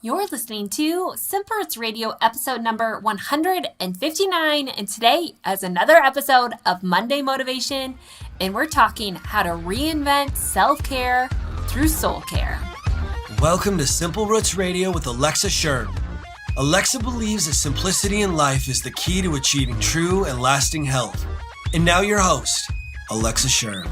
You're listening to Simple Roots Radio episode number 159, and today is another episode of Monday Motivation, and we're talking how to reinvent self-care through soul care. Welcome to Simple Roots Radio with Alexa Shern. Alexa believes that simplicity in life is the key to achieving true and lasting health. And now your host, Alexa Shern.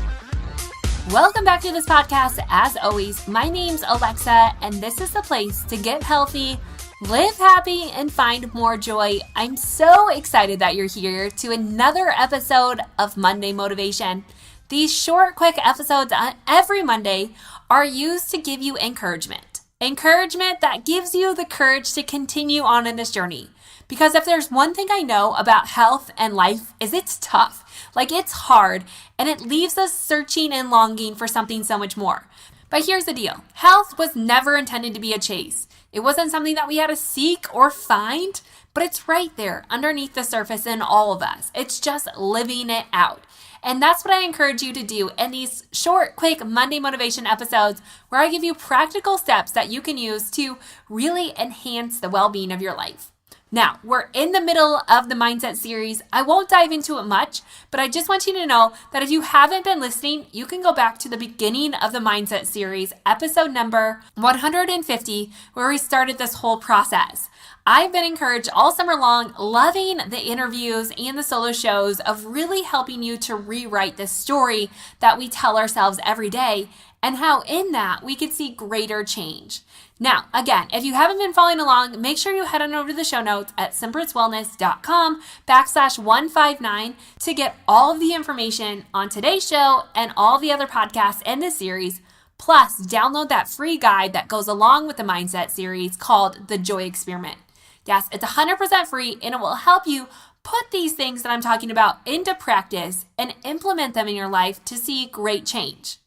Welcome back to this podcast. As always, my name's Alexa, and this is the place to get healthy, live happy, and find more joy. I'm so excited that you're here to another episode of Monday Motivation. These short, quick episodes on every Monday are used to give you encouragement. Encouragement that gives you the courage to continue on in this journey. Because if there's one thing I know about health and life is it's tough. Like it's hard, and it leaves us searching and longing for something so much more. But here's the deal. Health was never intended to be a chase. It wasn't something that we had to seek or find, but it's right there underneath the surface in all of us. It's just living it out. And that's what I encourage you to do in these short, quick Monday Motivation episodes where I give you practical steps that you can use to really enhance the well-being of your life. Now, we're in the middle of the mindset series. I won't dive into it much, but I just want you to know that if you haven't been listening, you can go back to the beginning of the mindset series, episode number 150, where we started this whole process. I've been encouraged all summer long, loving the interviews and the solo shows of really helping you to rewrite the story that we tell ourselves every day and how in that we could see greater change. Now, again, if you haven't been following along, make sure you head on over to the show notes at simplerootswellness.com/159 to get all of the information on today's show and all the other podcasts in this series. Plus, download that free guide that goes along with the mindset series called The Joy Experiment. Yes, it's 100% free, and it will help you put these things that I'm talking about into practice and implement them in your life to see great change.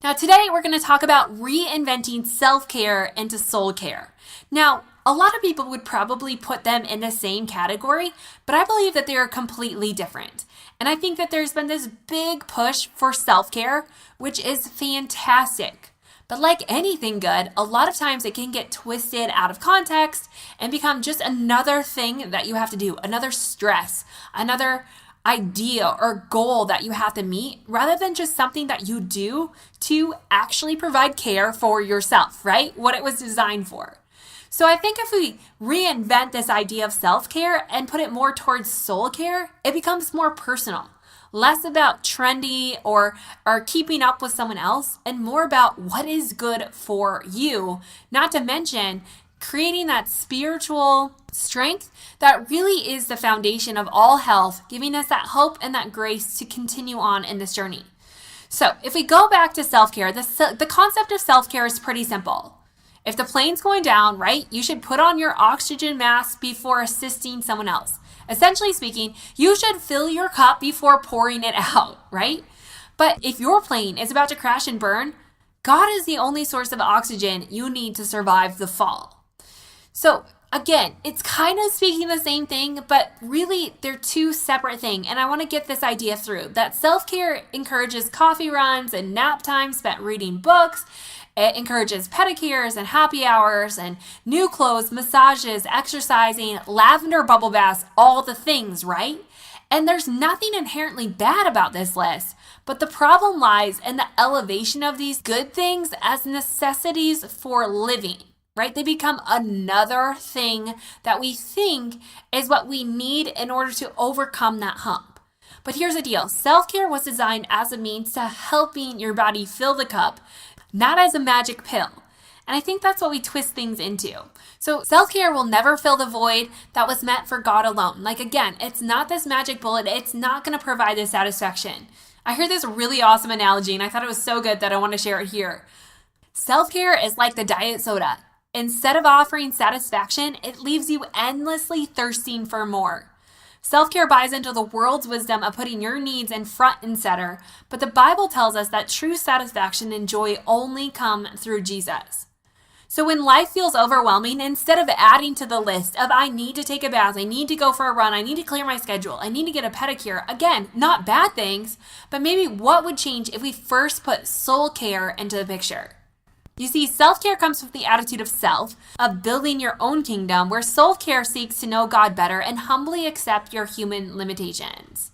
Now, today we're going to talk about reinventing self-care into soul care. Now, a lot of people would probably put them in the same category, but I believe that they are completely different. And I think that there's been this big push for self-care, which is fantastic. But like anything good, a lot of times it can get twisted out of context and become just another thing that you have to do, another stress, another idea or goal that you have to meet, rather than just something that you do to actually provide care for yourself, right? What it was designed for. So I think if we reinvent this idea of self-care and put it more towards soul care, it becomes more personal, less about trendy or keeping up with someone else, and more about what is good for you, not to mention creating that spiritual strength that really is the foundation of all health, giving us that hope and that grace to continue on in this journey. So if we go back to self-care, the concept of self-care is pretty simple. If the plane's going down, right, you should put on your oxygen mask before assisting someone else. Essentially speaking, you should fill your cup before pouring it out, right? But if your plane is about to crash and burn, God is the only source of oxygen you need to survive the fall. So again, it's kind of speaking the same thing, but really they're two separate things. And I want to get this idea through that self-care encourages coffee runs and nap time spent reading books. It encourages pedicures and happy hours and new clothes, massages, exercising, lavender bubble baths, all the things, right? And there's nothing inherently bad about this list, but the problem lies in the elevation of these good things as necessities for living. Right? They become another thing that we think is what we need in order to overcome that hump. But here's the deal. Self-care was designed as a means to helping your body fill the cup, not as a magic pill. And I think that's what we twist things into. So self-care will never fill the void that was meant for God alone. Like again, it's not this magic bullet. It's not going to provide this satisfaction. I heard this really awesome analogy, and I thought it was so good that I want to share it here. Self-care is like the diet soda. Instead of offering satisfaction, it leaves you endlessly thirsting for more. Self-care buys into the world's wisdom of putting your needs in front and center, but the Bible tells us that true satisfaction and joy only come through Jesus. So when life feels overwhelming, instead of adding to the list of I need to take a bath, I need to go for a run, I need to clear my schedule, I need to get a pedicure, again, not bad things, but maybe what would change if we first put soul care into the picture? You see, self-care comes with the attitude of self, of building your own kingdom, where self-care seeks to know God better and humbly accept your human limitations.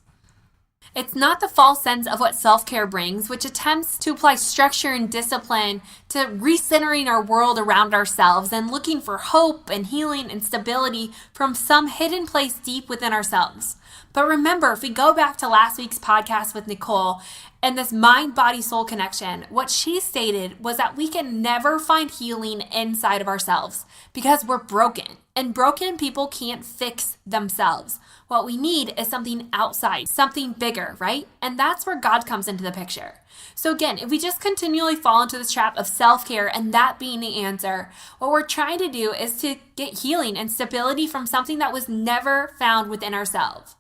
It's not the false sense of what self-care brings, which attempts to apply structure and discipline to recentering our world around ourselves and looking for hope and healing and stability from some hidden place deep within ourselves. But remember, if we go back to last week's podcast with Nicole and this mind-body-soul connection, what she stated was that we can never find healing inside of ourselves because we're broken. And broken people can't fix themselves. What we need is something outside, something bigger, right? And that's where God comes into the picture. So again, if we just continually fall into this trap of self-care and that being the answer, what we're trying to do is to get healing and stability from something that was never found within ourselves.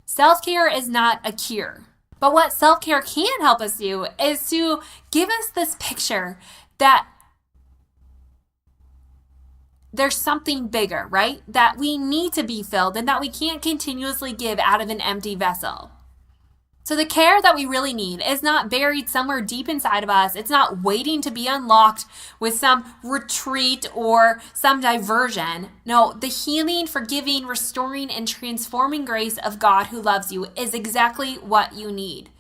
Self-care is not a cure. But what self-care can help us do is to give us this picture that there's something bigger, right? That we need to be filled and that we can't continuously give out of an empty vessel. So the care that we really need is not buried somewhere deep inside of us. It's not waiting to be unlocked with some retreat or some diversion. No, the healing, forgiving, restoring, and transforming grace of God who loves you is exactly what you need.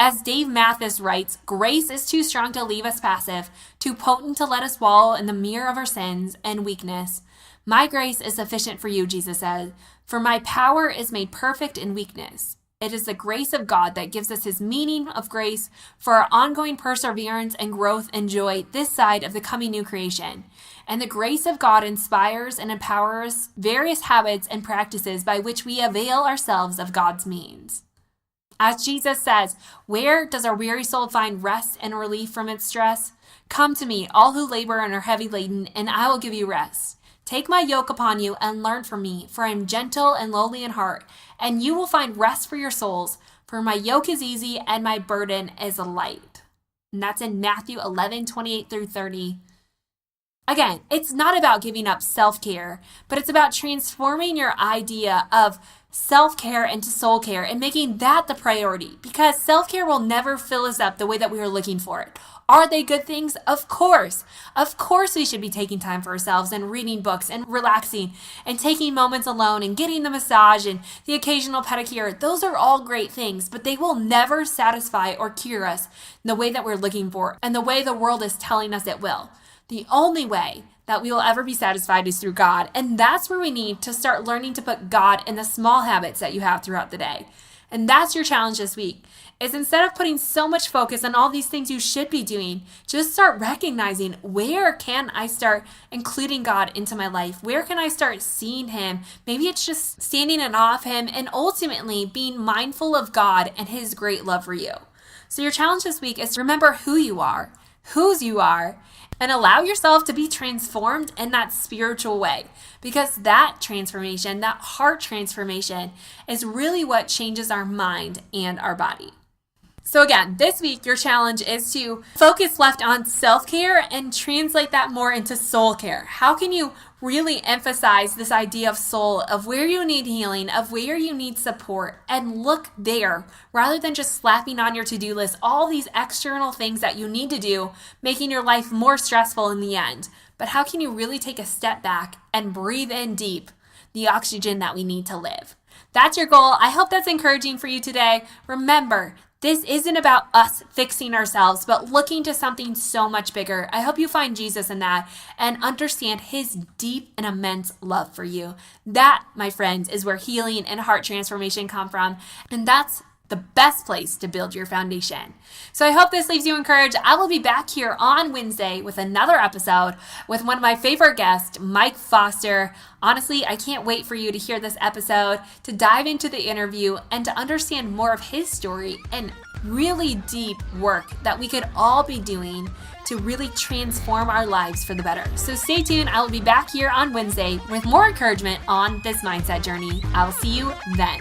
As Dave Mathis writes, grace is too strong to leave us passive, too potent to let us wallow in the mirror of our sins and weakness. My grace is sufficient for you, Jesus said, for my power is made perfect in weakness. It is the grace of God that gives us his meaning of grace for our ongoing perseverance and growth and joy this side of the coming new creation. And the grace of God inspires and empowers various habits and practices by which we avail ourselves of God's means. As Jesus says, where does our weary soul find rest and relief from its stress? Come to me, all who labor and are heavy laden, and I will give you rest. Take my yoke upon you and learn from me, for I am gentle and lowly in heart, and you will find rest for your souls, for my yoke is easy and my burden is light. And that's in Matthew 11:28-30. Again, it's not about giving up self-care, but it's about transforming your idea of self-care into soul care and making that the priority, because self-care will never fill us up the way that we are looking for it. Are they good things? Of course. Of course we should be taking time for ourselves and reading books and relaxing and taking moments alone and getting the massage and the occasional pedicure. Those are all great things, but they will never satisfy or cure us in the way that we're looking for and the way the world is telling us it will. The only way that we will ever be satisfied is through God. And that's where we need to start learning to put God in the small habits that you have throughout the day. And that's your challenge this week, is instead of putting so much focus on all these things you should be doing, just start recognizing, where can I start including God into my life? Where can I start seeing him? Maybe it's just standing in awe of him and ultimately being mindful of God and his great love for you. So your challenge this week is to remember who you are, whose you are, and allow yourself to be transformed in that spiritual way, because that transformation, that heart transformation, is really what changes our mind and our body. So again, this week, your challenge is to focus left on self-care and translate that more into soul care. How can you really emphasize this idea of soul, of where you need healing, of where you need support, and look there rather than just slapping on your to-do list all these external things that you need to do, making your life more stressful in the end. But how can you really take a step back and breathe in deep the oxygen that we need to live? That's your goal. I hope that's encouraging for you today. Remember, this isn't about us fixing ourselves, but looking to something so much bigger. I hope you find Jesus in that and understand his deep and immense love for you. That, my friends, is where healing and heart transformation come from. And that's the best place to build your foundation. So I hope this leaves you encouraged. I will be back here on Wednesday with another episode with one of my favorite guests, Mike Foster. Honestly, I can't wait for you to hear this episode, to dive into the interview, and to understand more of his story and really deep work that we could all be doing to really transform our lives for the better. So stay tuned. I will be back here on Wednesday with more encouragement on this mindset journey. I will see you then.